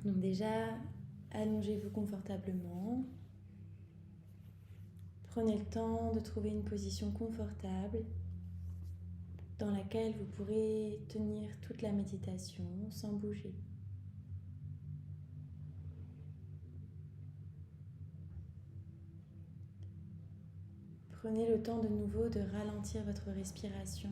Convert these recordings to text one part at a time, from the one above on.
Donc déjà, allongez-vous confortablement. Prenez le temps de trouver une position confortable dans laquelle vous pourrez tenir toute la méditation sans bouger. Prenez le temps de nouveau de ralentir votre respiration.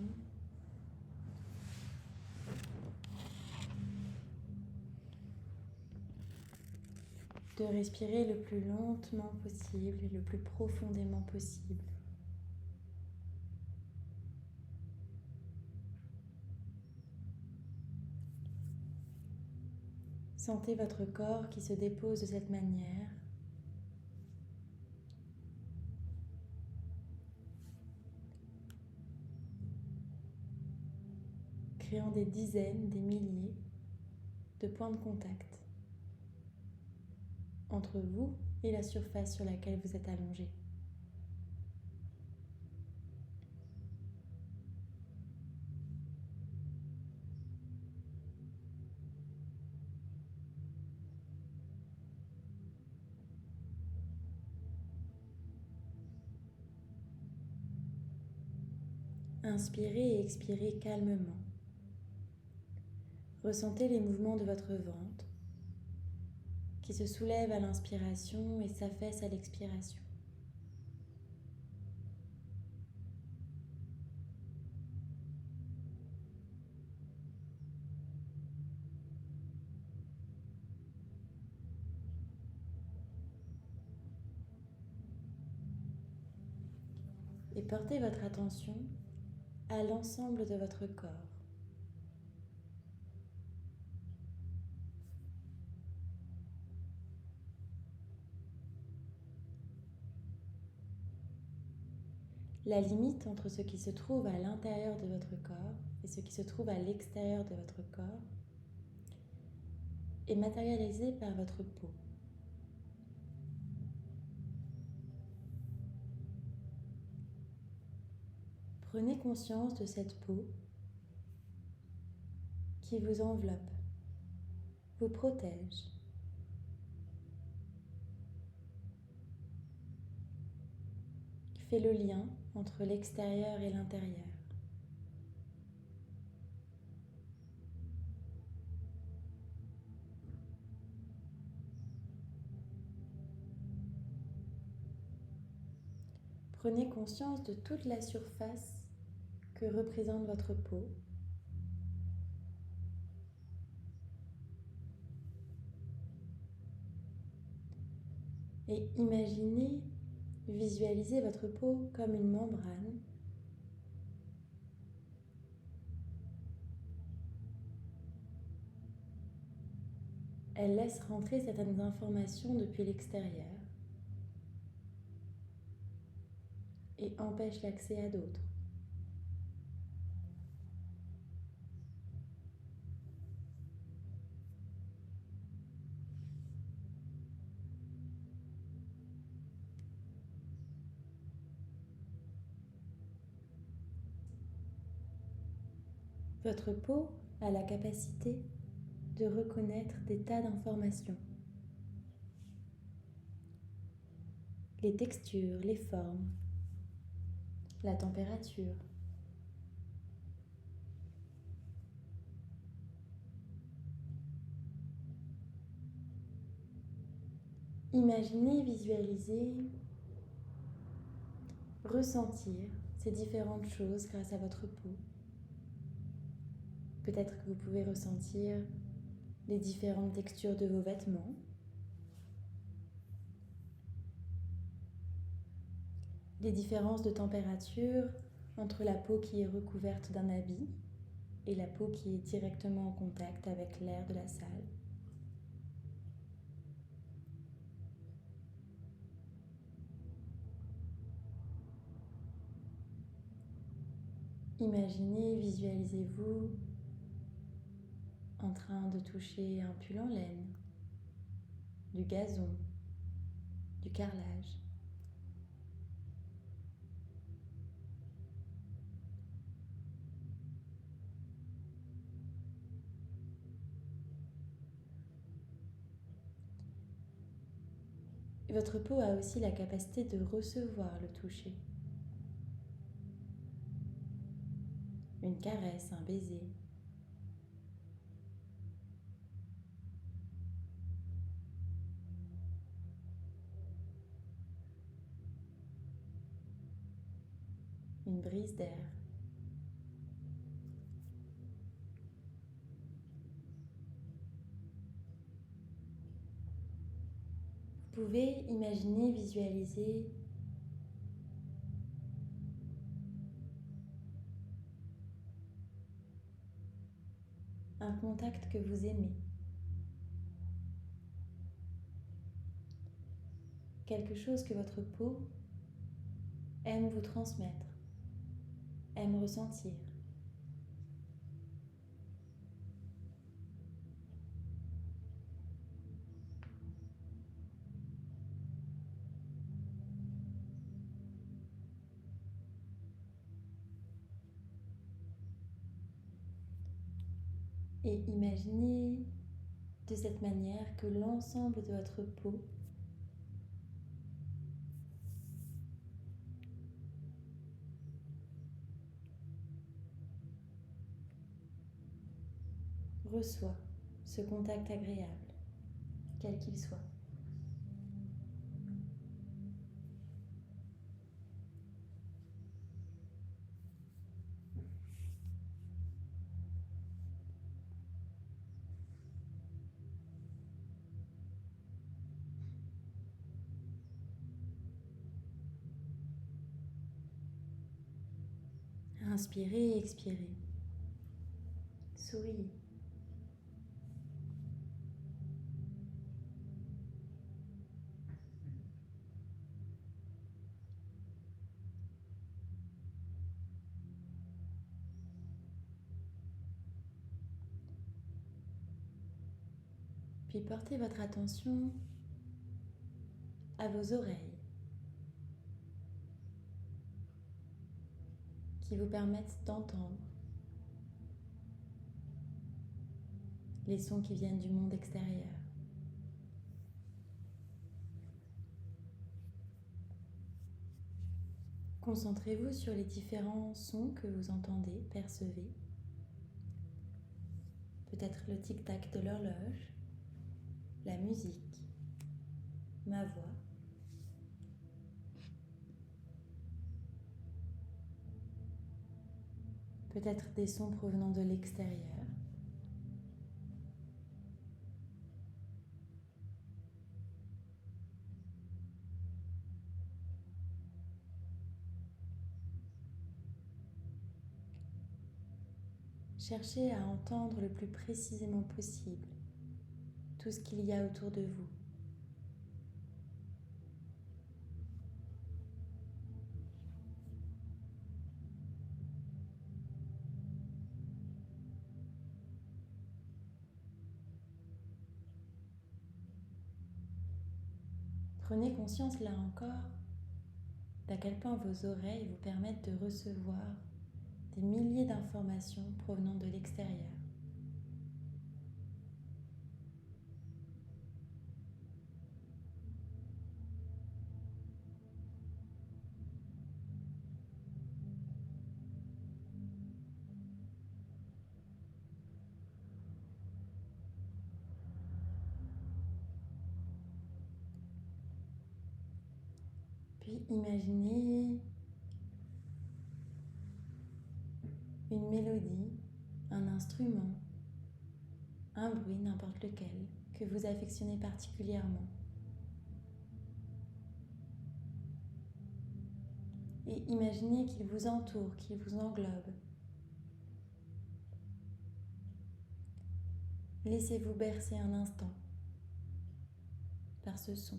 De respirer le plus lentement possible et le plus profondément possible. Sentez votre corps qui se dépose de cette manière. Créant des dizaines, des milliers de points de contact entre vous et la surface sur laquelle vous êtes allongé. Inspirez et expirez calmement. Ressentez les mouvements de votre ventre qui se soulève à l'inspiration et s'affaisse à l'expiration. Et portez votre attention à l'ensemble de votre corps. La limite entre ce qui se trouve à l'intérieur de votre corps et ce qui se trouve à l'extérieur de votre corps est matérialisée par votre peau. Prenez conscience de cette peau qui vous enveloppe, vous protège. Fait le lien entre l'extérieur et l'intérieur. Prenez conscience de toute la surface que représente votre peau. Et imaginez, visualisez votre peau comme une membrane elle laisse rentrer certaines informations depuis l'extérieur et empêche l'accès à d'autres. Votre peau a la capacité de reconnaître des tas d'informations. Les textures, les formes, la température. Imaginez, visualisez, ressentir ces différentes choses grâce à votre peau. Peut-être que vous pouvez ressentir les différentes textures de vos vêtements, les différences de température entre la peau qui est recouverte d'un habit et la peau qui est directement en contact avec l'air de la salle. Imaginez, visualisez-vous en train de toucher un pull en laine, du gazon, du carrelage. Votre peau a aussi la capacité de recevoir le toucher. Une caresse, un baiser. Une brise d'air. Vous pouvez imaginer, visualiser un contact que vous aimez. Quelque chose que votre peau aime vous transmettre, aime ressentir. Et imaginez de cette manière que l'ensemble de votre peau reçoit ce contact agréable, quel qu'il soit. Inspirez et expirez. Souriez. Puis portez votre attention à vos oreilles qui vous permettent d'entendre les sons qui viennent du monde extérieur. Concentrez-vous sur les différents sons que vous entendez, percevez. Peut-être le tic-tac de l'horloge, la musique, ma voix. Peut-être des sons provenant de l'extérieur. Cherchez à entendre le plus précisément possible tout ce qu'il y a autour de vous. Prenez conscience là encore d'à quel point vos oreilles vous permettent de recevoir des milliers d'informations provenant de l'extérieur. Puis imaginez une mélodie, un instrument, un bruit, n'importe lequel, que vous affectionnez particulièrement. Et imaginez qu'il vous entoure, qu'il vous englobe. Laissez-vous bercer un instant par ce son.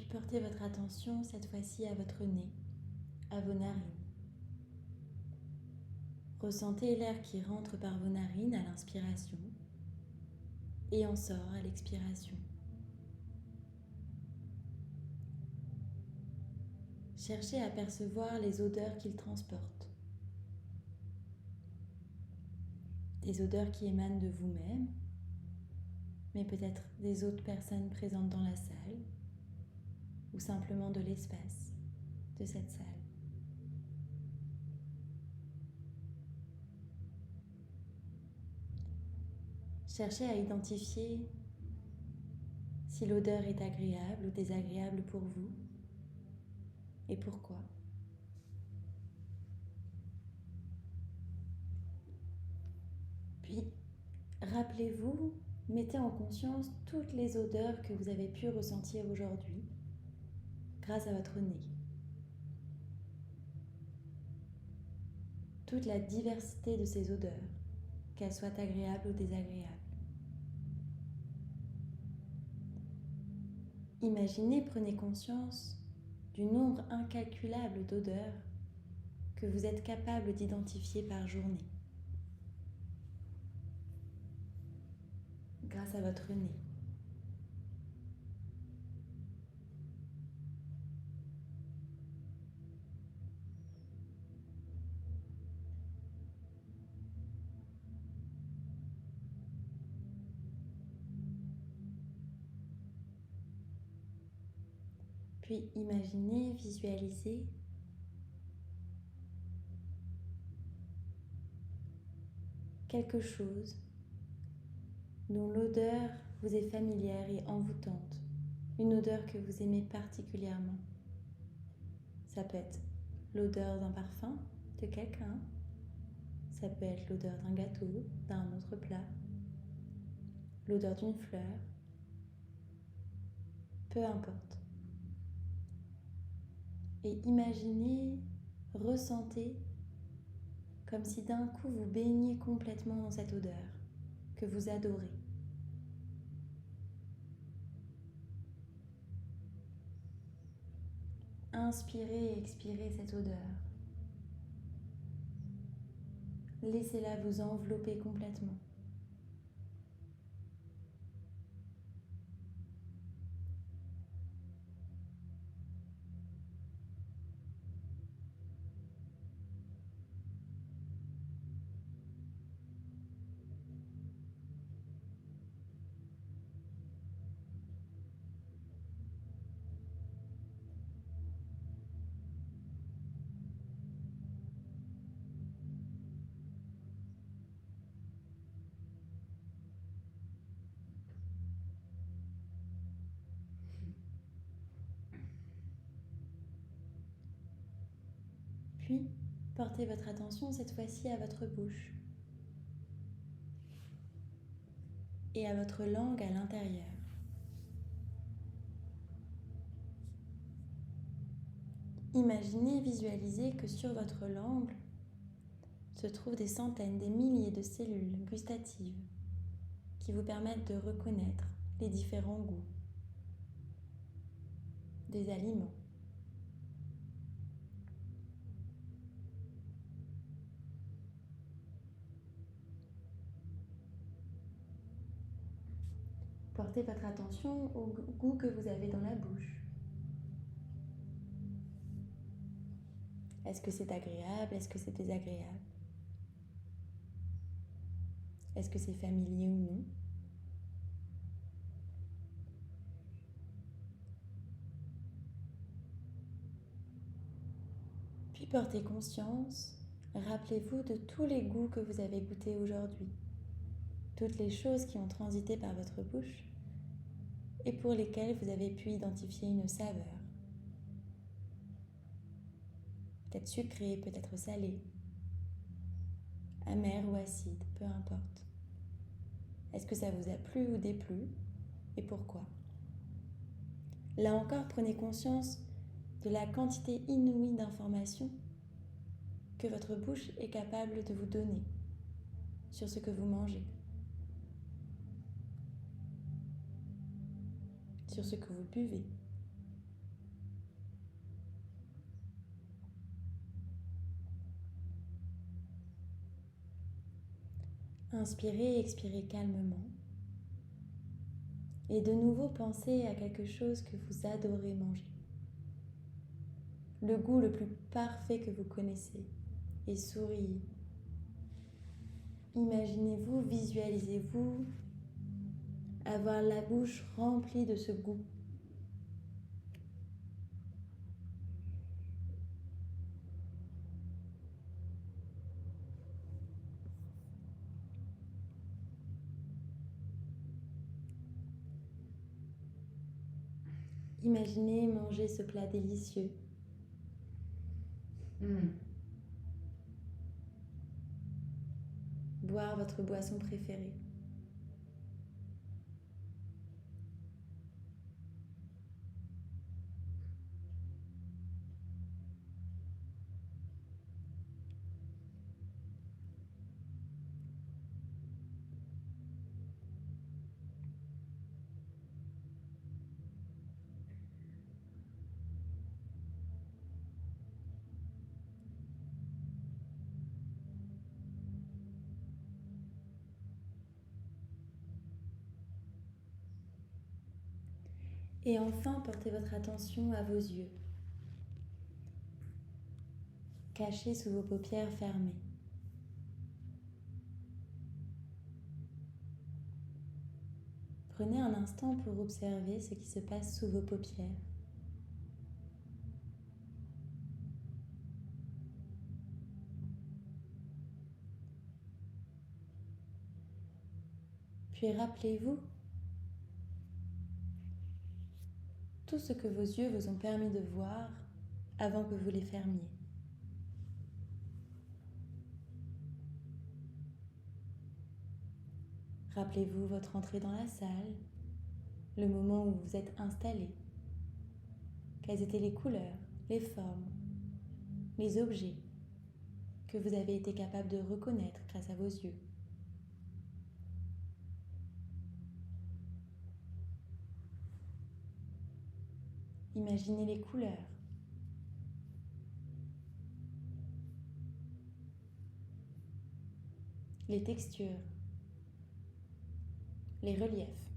portez votre attention cette fois-ci à votre nez, à vos narines. Ressentez l'air qui rentre par vos narines à l'inspiration et en sort à l'expiration. Cherchez à percevoir les odeurs qu'il transporte. Des odeurs qui émanent de vous-même, mais peut-être des autres personnes présentes dans la salle ou simplement de l'espace de cette salle. Cherchez à identifier si l'odeur est agréable ou désagréable pour vous et pourquoi. Puis, rappelez-vous, mettez en conscience toutes les odeurs que vous avez pu ressentir aujourd'hui grâce à votre nez. Toute la diversité de ces odeurs, qu'elles soient agréables ou désagréables. Imaginez, prenez conscience du nombre incalculable d'odeurs que vous êtes capable d'identifier par journée grâce à votre nez. Puis imaginez, visualisez quelque chose dont l'odeur vous est familière et envoûtante, une odeur que vous aimez particulièrement. Ça peut être l'odeur d'un parfum de quelqu'un, ça peut être l'odeur d'un gâteau, d'un autre plat, l'odeur d'une fleur, peu importe. Et imaginez, ressentez comme si d'un coup vous baigniez complètement dans cette odeur que vous adorez. Inspirez et expirez cette odeur. Laissez-la vous envelopper complètement. Puis, portez votre attention cette fois-ci à votre bouche et à votre langue à l'intérieur. Imaginez, visualisez que sur votre langue se trouvent des centaines, des milliers de cellules gustatives qui vous permettent de reconnaître les différents goûts des aliments. Portez votre attention au goût que vous avez dans la bouche. Est-ce que c'est agréable? Est-ce que c'est désagréable? Est-ce que c'est familier ou non? Puis portez conscience, rappelez-vous de tous les goûts que vous avez goûtés aujourd'hui, toutes les choses qui ont transité par votre bouche et pour lesquelles vous avez pu identifier une saveur. Peut-être sucrée, peut-être salée, amère ou acide, peu importe. Est-ce que ça vous a plu ou déplu et pourquoi? Là encore, prenez conscience de la quantité inouïe d'informations que votre bouche est capable de vous donner sur ce que vous mangez, sur ce que vous buvez, Inspirez et expirez calmement. Et de nouveau, pensez à quelque chose que vous adorez manger. Le goût le plus parfait que vous connaissez. Et souriez. Imaginez-vous, visualisez-vous avoir la bouche remplie de ce goût. Imaginez manger ce plat délicieux. Boire votre boisson préférée. Et enfin, portez votre attention à vos yeux, cachés sous vos paupières fermées. Prenez un instant pour observer ce qui se passe sous vos paupières. Puis rappelez-vous tout ce que vos yeux vous ont permis de voir avant que vous les fermiez. Rappelez-vous votre entrée dans la salle, le moment où vous êtes installé. Quelles étaient les couleurs, les formes, les objets que vous avez été capable de reconnaître grâce à vos yeux. Imaginez les couleurs, les textures, les reliefs.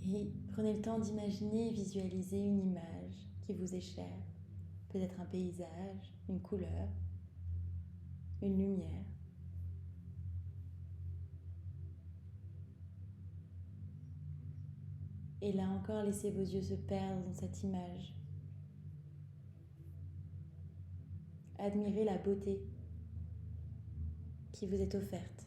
Et prenez le temps d'imaginer et visualiser une image qui vous est chère. Peut-être un paysage, une couleur, une lumière. Et là encore, laissez vos yeux se perdre dans cette image. Admirez la beauté qui vous est offerte.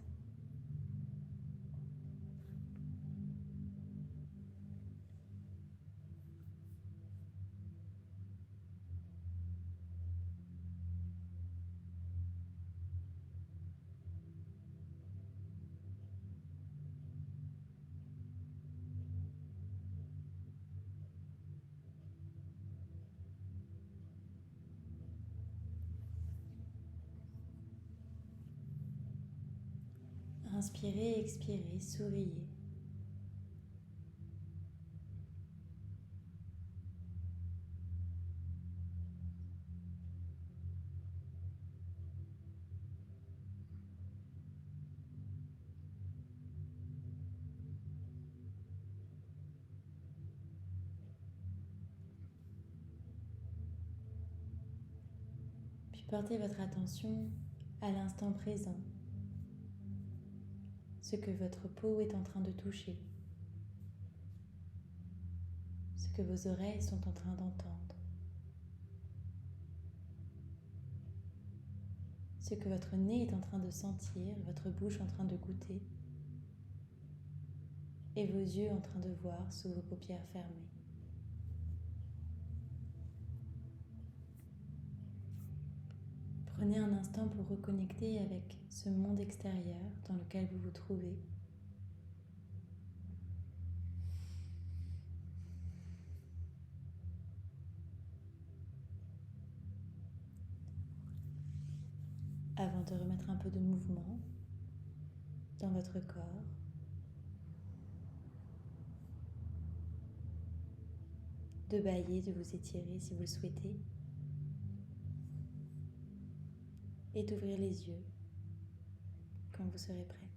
Inspirez, expirez, souriez. Puis portez votre attention à l'instant présent, ce que votre peau est en train de toucher, ce que vos oreilles sont en train d'entendre, ce que votre nez est en train de sentir, votre bouche en train de goûter, et vos yeux en train de voir sous vos paupières fermées. Prenez un instant pour reconnecter avec ce monde extérieur dans lequel vous vous trouvez. Avant de remettre un peu de mouvement dans votre corps, de bâiller, de vous étirer si vous le souhaitez, et d'ouvrir les yeux quand vous serez prêt.